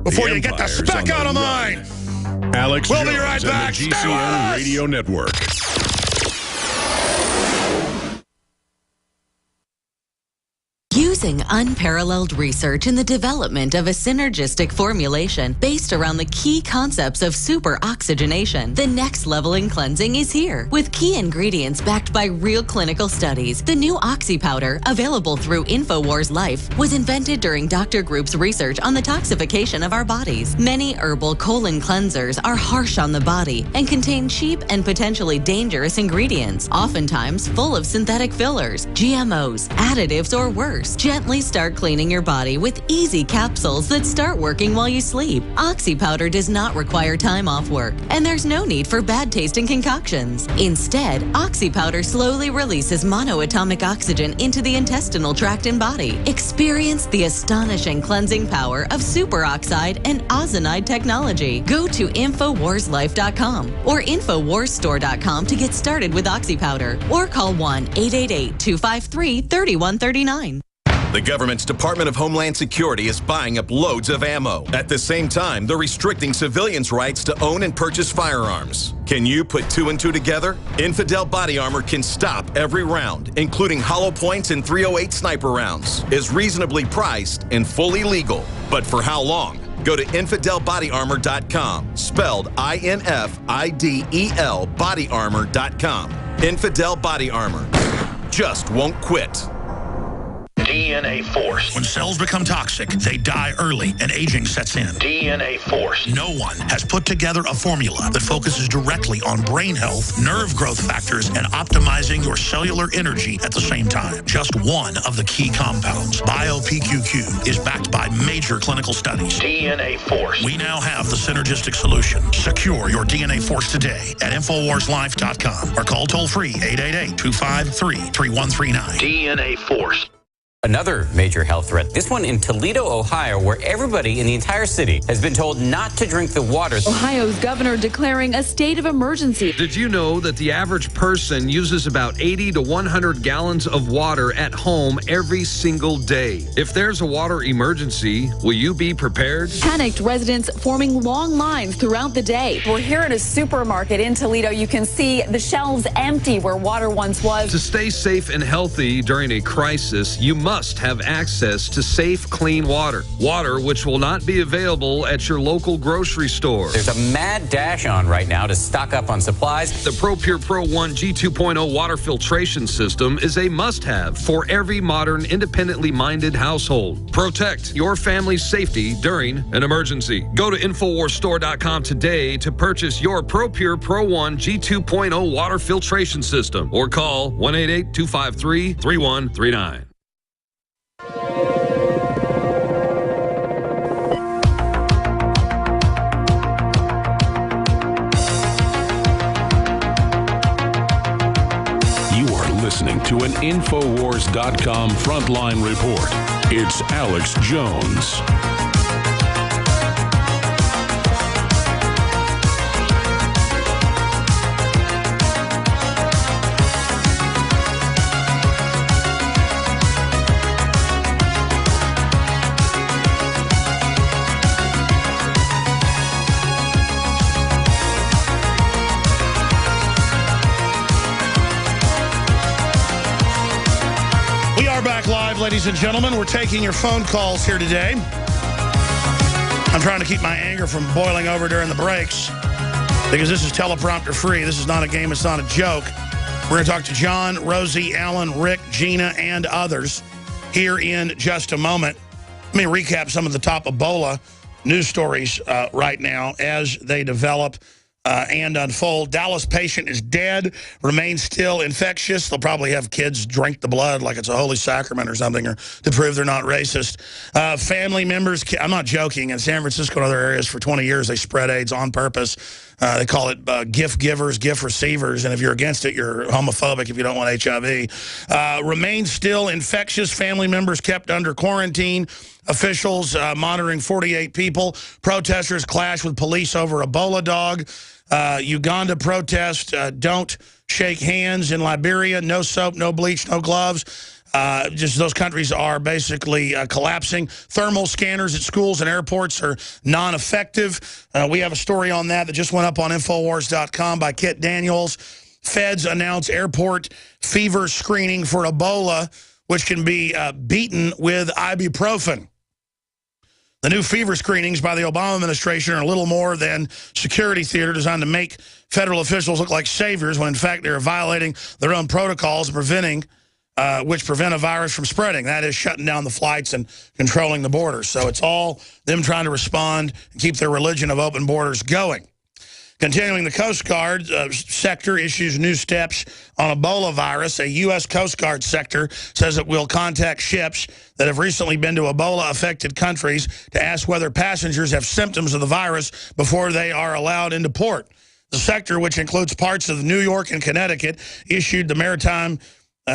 before you get the speck out of mine. Alex We'll Jones be right and back. the GCN Radio Network. Using unparalleled research in the development of a synergistic formulation based around the key concepts of superoxygenation, the next level in cleansing is here. With key ingredients backed by real clinical studies, the new Oxy Powder, available through InfoWars Life, was invented during Dr. Group's research on the toxification of our bodies. Many herbal colon cleansers are harsh on the body and contain cheap and potentially dangerous ingredients, oftentimes full of synthetic fillers, GMOs, additives, or worse. Gently start cleaning your body with easy capsules that start working while you sleep. Oxy Powder does not require time off work, and there's no need for bad tasting concoctions. Instead, Oxy Powder slowly releases monoatomic oxygen into the intestinal tract and body. Experience the astonishing cleansing power of superoxide and ozonide technology. Go to InfoWarsLife.com or InfoWarsStore.com to get started with Oxy Powder, or call 1-888-253-3139. The government's Department of Homeland Security is buying up loads of ammo. At the same time, they're restricting civilians' rights to own and purchase firearms. Can you put two and two together? Infidel Body Armor can stop every round, including hollow points and .308 sniper rounds, is reasonably priced and fully legal. But for how long? Go to InfidelBodyArmor.com, spelled INFIDEL bodyarmor.com. Infidel Body Armor. Just won't quit. DNA Force. When cells become toxic, they die early and aging sets in. DNA Force. No one has put together a formula that focuses directly on brain health, nerve growth factors, and optimizing your cellular energy at the same time. Just one of the key compounds, BioPQQ, is backed by major clinical studies. DNA Force. We now have the synergistic solution. Secure your DNA Force today at InfoWarsLife.com or call toll-free 888-253-3139. DNA Force. Another major health threat, this one in Toledo, Ohio, where everybody in the entire city has been told not to drink the water. Ohio's governor declaring a state of emergency. Did you know that the average person uses about 80 to 100 gallons of water at home every single day? If there's a water emergency, will you be prepared? Panicked residents forming long lines throughout the day. We're here at a supermarket in Toledo. You can see the shelves empty where water once was. To stay safe and healthy during a crisis, you must have access to safe, clean water. Water which will not be available at your local grocery store. There's a mad dash on right now to stock up on supplies. The ProPure Pro 1 G2.0 water filtration system is a must-have for every modern, independently minded household. Protect your family's safety during an emergency. Go to InfoWarsStore.com today to purchase your ProPure Pro 1 G2.0 water filtration system or call 1-888-253-3139. Listening to an Infowars.com frontline report. It's Alex Jones. Back live, ladies and gentlemen. We're taking your phone calls here today. I'm trying to keep my anger from boiling over during the breaks because this is teleprompter free. This is not a game. It's not a joke. We're going to talk to John, Rosie, Alan, Rick, Gina, and others here in just a moment. Let me recap some of the top Ebola news stories right now as they develop and unfold. Dallas patient is dead, remains still infectious. They'll probably have kids drink the blood like it's a holy sacrament or something, or to prove they're not racist. Family members, I'm not joking, in San Francisco and other areas for 20 years, they spread AIDS on purpose. They call it gift givers, gift receivers, and if you're against it, you're homophobic if you don't want HIV. Remains still infectious. Family members kept under quarantine. Officials monitoring 48 people. Protesters clash with police over Ebola dog. Uganda protest, don't shake hands. In Liberia, no soap, no bleach, no gloves. Just those countries are basically collapsing. Thermal scanners at schools and airports are non-effective. We have a story on that just went up on Infowars.com by Kit Daniels. Feds announce airport fever screening for Ebola, which can be beaten with ibuprofen. The new fever screenings by the Obama administration are a little more than security theater designed to make federal officials look like saviors when, in fact, they're violating their own protocols which prevent a virus from spreading. That is shutting down the flights and controlling the borders. So it's all them trying to respond and keep their religion of open borders going. Continuing, the Coast Guard sector issues new steps on Ebola virus. A U.S. Coast Guard sector says it will contact ships that have recently been to Ebola-affected countries to ask whether passengers have symptoms of the virus before they are allowed into port. The sector, which includes parts of New York and Connecticut, issued the maritime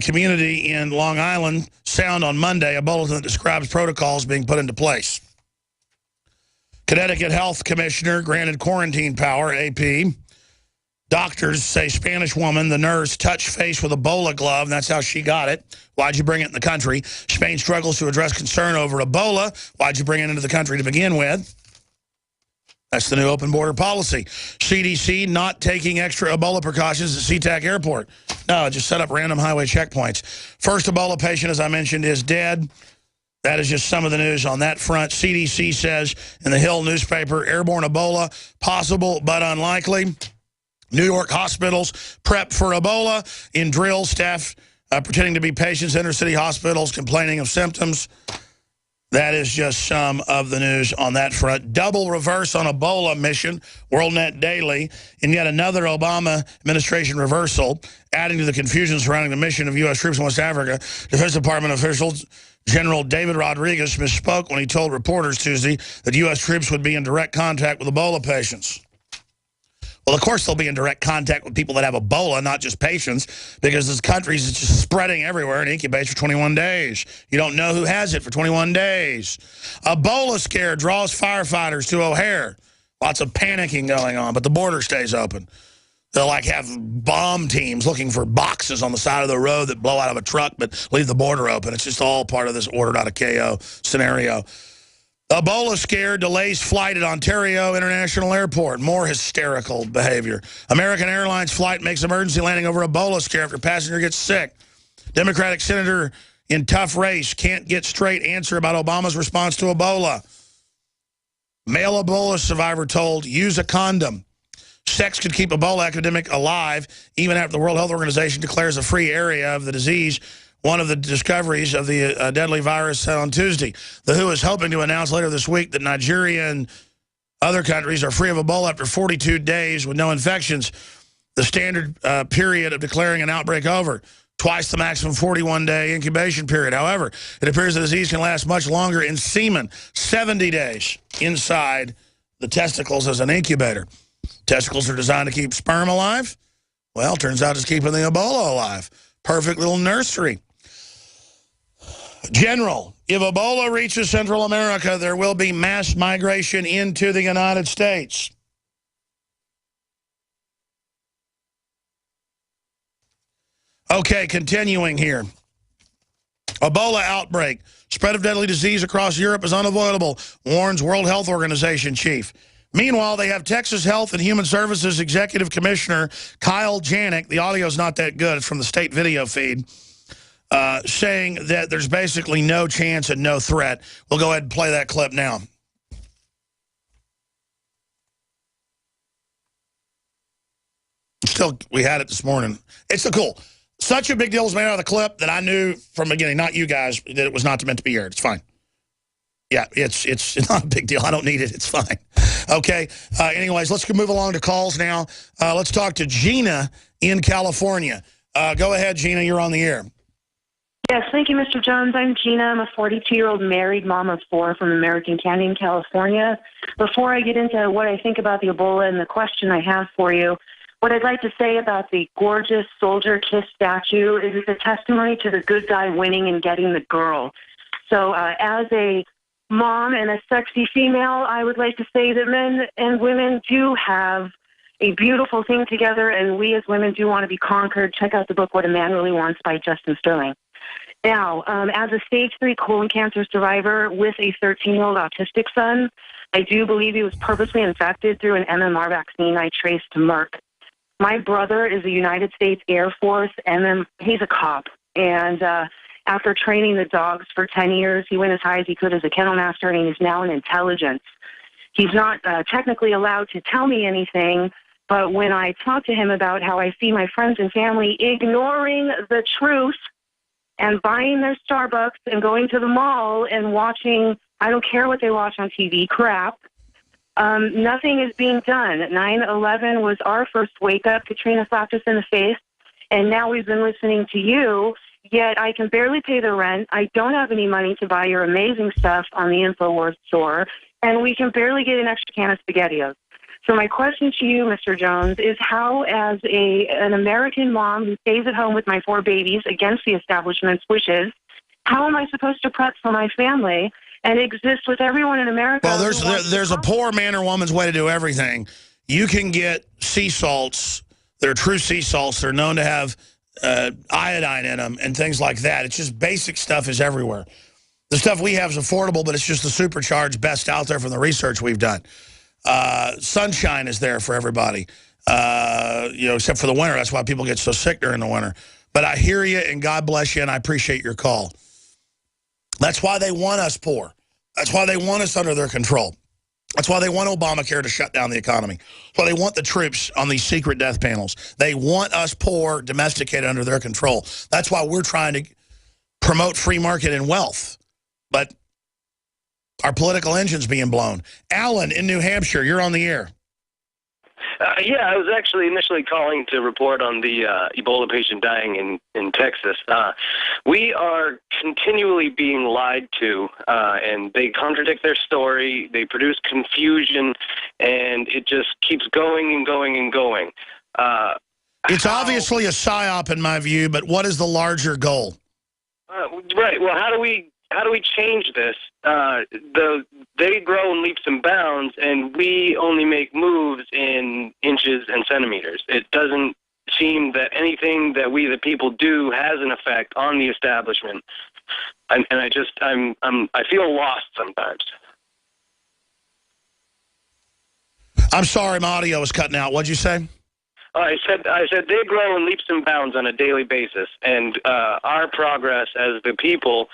community in Long Island Sound on Monday a bulletin that describes protocols being put into place. Connecticut Health Commissioner granted quarantine power, AP. Doctors say Spanish woman, the nurse, touched face with Ebola glove, and that's how she got it. Why'd you bring it in the country? Spain struggles to address concern over Ebola. Why'd you bring it into the country to begin with? That's the new open border policy. CDC not taking extra Ebola precautions at SeaTac Airport. No, just set up random highway checkpoints. First Ebola patient, as I mentioned, is dead. That is just some of the news on that front. CDC says in the Hill newspaper, airborne Ebola, possible but unlikely. New York hospitals prep for Ebola. In drills, staff pretending to be patients, inner city hospitals complaining of symptoms. That is just some of the news on that front. Double reverse on Ebola mission, WorldNet Daily, and yet another Obama administration reversal, adding to the confusion surrounding the mission of U.S. troops in West Africa. Defense Department officials General David Rodriguez misspoke when he told reporters Tuesday that U.S. troops would be in direct contact with Ebola patients. Well, of course they'll be in direct contact with people that have Ebola, not just patients, because this country is just spreading everywhere and incubates for 21 days. You don't know who has it for 21 days. Ebola scare draws firefighters to O'Hare. Lots of panicking going on, but the border stays open. They'll like have bomb teams looking for boxes on the side of the road that blow out of a truck but leave the border open. It's just all part of this ordered out of KO scenario. Ebola scare delays flight at Ontario International Airport. More hysterical behavior. American Airlines flight makes emergency landing over Ebola scare after passenger gets sick. Democratic senator in tough race can't get straight answer about Obama's response to Ebola. Male Ebola survivor told, use a condom. Sex could keep Ebola epidemic alive even after the World Health Organization declares a free area of the disease. One of the discoveries of the deadly virus on Tuesday. The WHO is hoping to announce later this week that Nigeria and other countries are free of Ebola after 42 days with no infections. The standard period of declaring an outbreak over. Twice the maximum 41-day incubation period. However, it appears the disease can last much longer in semen. 70 days inside the testicles as an incubator. Testicles are designed to keep sperm alive. Well, turns out it's keeping the Ebola alive. Perfect little nursery. General, if Ebola reaches Central America, there will be mass migration into the United States. Okay, continuing here. Ebola outbreak. Spread of deadly disease across Europe is unavoidable, warns World Health Organization chief. Meanwhile, they have Texas Health and Human Services Executive Commissioner Kyle Janik, the audio's not that good, it's from the state video feed, saying that there's basically no chance and no threat. We'll go ahead and play that clip now. Still, we had it this morning. It's so cool. Such a big deal was made out of the clip that I knew from the beginning, not you guys, that it was not meant to be aired. It's fine. Yeah, it's not a big deal. I don't need it. It's fine. Okay. Anyways, let's move along to calls now. Let's talk to Gina in California. Go ahead, Gina. You're on the air. Yes, thank you, Mr. Jones. I'm Gina. I'm a 42-year-old married mom of 4 from American Canyon, California. Before I get into what I think about the Ebola and the question I have for you, what I'd like to say about the gorgeous soldier kiss statue is it's a testimony to the good guy winning and getting the girl. So as a mom and a sexy female, I would like to say that men and women do have a beautiful thing together, and we as women do want to be conquered. Check out the book, What a Man Really Wants by Justin Sterling. Now, as a stage 3 colon cancer survivor with a 13-year-old autistic son, I do believe he was purposely infected through an MMR vaccine I traced to Merck. My brother is a United States Air Force, and he's a cop. And after training the dogs for 10 years, he went as high as he could as a kennel master, and he's now in intelligence. He's not technically allowed to tell me anything, but when I talk to him about how I see my friends and family ignoring the truth and buying their Starbucks and going to the mall and watching, I don't care what they watch on TV, crap, nothing is being done. 9/11 was our first wake-up. Katrina slapped us in the face, and now we've been listening to you, yet I can barely pay the rent. I don't have any money to buy your amazing stuff on the InfoWars store, and we can barely get an extra can of SpaghettiOs. So my question to you, Mr. Jones, is how, as an American mom who stays at home with my 4 babies against the establishment's wishes, how am I supposed to prep for my family and exist with everyone in America? Well, there's a poor man or woman's way to do everything. You can get sea salts. They're true sea salts. They're known to have iodine in them and things like that. It's just basic stuff is everywhere. The stuff we have is affordable, but it's just the supercharged best out there from the research we've done. Sunshine is there for everybody, except for the winter. That's why people get so sick during the winter. But I hear you, and God bless you, and I appreciate your call. That's why they want us poor. That's why they want us under their control. That's why they want Obamacare to shut down the economy. That's why they want the troops on these secret death panels. They want us poor, domesticated under their control. That's why we're trying to promote free market and wealth. But our political engine's being blown. Alan in New Hampshire, you're on the air. Yeah, I was actually initially calling to report on the Ebola patient dying in Texas. We are continually being lied to, and they contradict their story. They produce confusion, and it just keeps going and going and going. It's obviously a psyop in my view, but what is the larger goal? Right. Well, how do we change this? They grow in leaps and bounds, and we only make moves in inches and centimeters. It doesn't seem that anything that we, the people, do has an effect on the establishment. And I feel lost sometimes. I'm sorry, my audio was cutting out. What'd you say? I said they grow in leaps and bounds on a daily basis, and our progress as the people,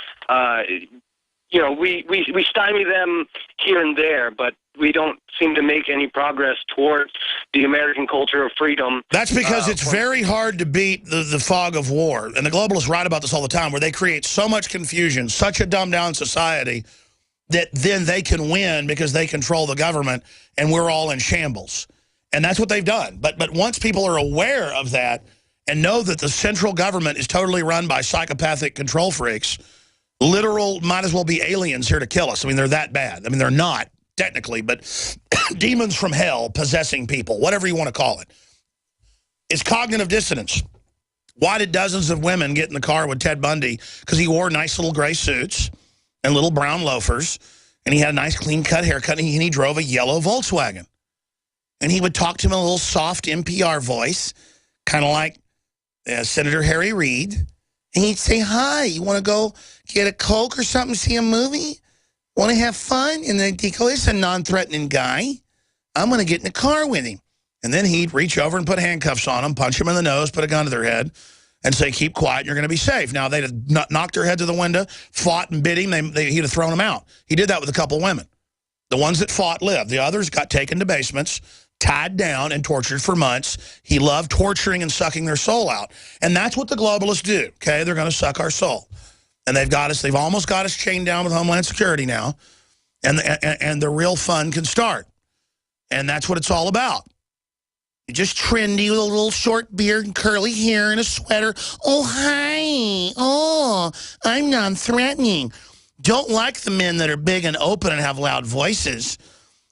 we stymie them here and there, but we don't seem to make any progress towards the American culture of freedom. That's because it's very hard to beat the fog of war, and the globalists write about this all the time, where they create so much confusion, such a dumbed-down society, that then they can win because they control the government, and we're all in shambles. And that's what they've done. But once people are aware of that and know that the central government is totally run by psychopathic control freaks, literal might as well be aliens here to kill us. I mean, they're that bad. I mean, they're not technically, but demons from hell possessing people, whatever you want to call it. It's cognitive dissonance. Why did dozens of women get in the car with Ted Bundy? Because he wore nice little gray suits and little brown loafers, and he had a nice clean-cut haircut, and he drove a yellow Volkswagen. And he would talk to him in a little soft NPR voice, kind of like Senator Harry Reid. And he'd say, hi, you want to go get a Coke or something, see a movie? Want to have fun? And then he'd go, it's a non-threatening guy. I'm going to get in the car with him. And then he'd reach over and put handcuffs on them, punch them in the nose, put a gun to their head, and say, keep quiet, and you're going to be safe. Now, they'd have knocked their head to the window, fought and bit him. He'd have thrown them out. He did that with a couple women. The ones that fought lived. The others got taken to basements, tied down, and tortured for months. He loved torturing and sucking their soul out. And that's what the globalists do, okay? They're going to suck our soul. And they've almost got us chained down with Homeland Security now. And the real fun can start. And that's what it's all about. You're just trendy with a little short beard and curly hair and a sweater. Oh, hi. Oh, I'm non-threatening. Don't like the men that are big and open and have loud voices.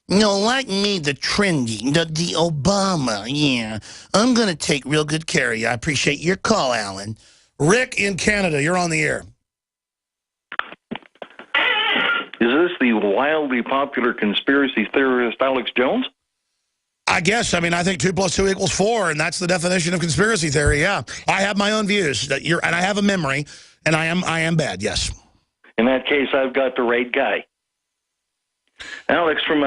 No, like me, the trendy, the Obama, yeah. I'm going to take real good care of you. I appreciate your call, Alan. Rick in Canada, you're on the air. Is this the wildly popular conspiracy theorist Alex Jones? I guess. I mean, I think 2 + 2 = 4, and that's the definition of conspiracy theory, yeah. I have my own views, and I have a memory, And I am bad, yes. In that case, I've got the right guy. Alex from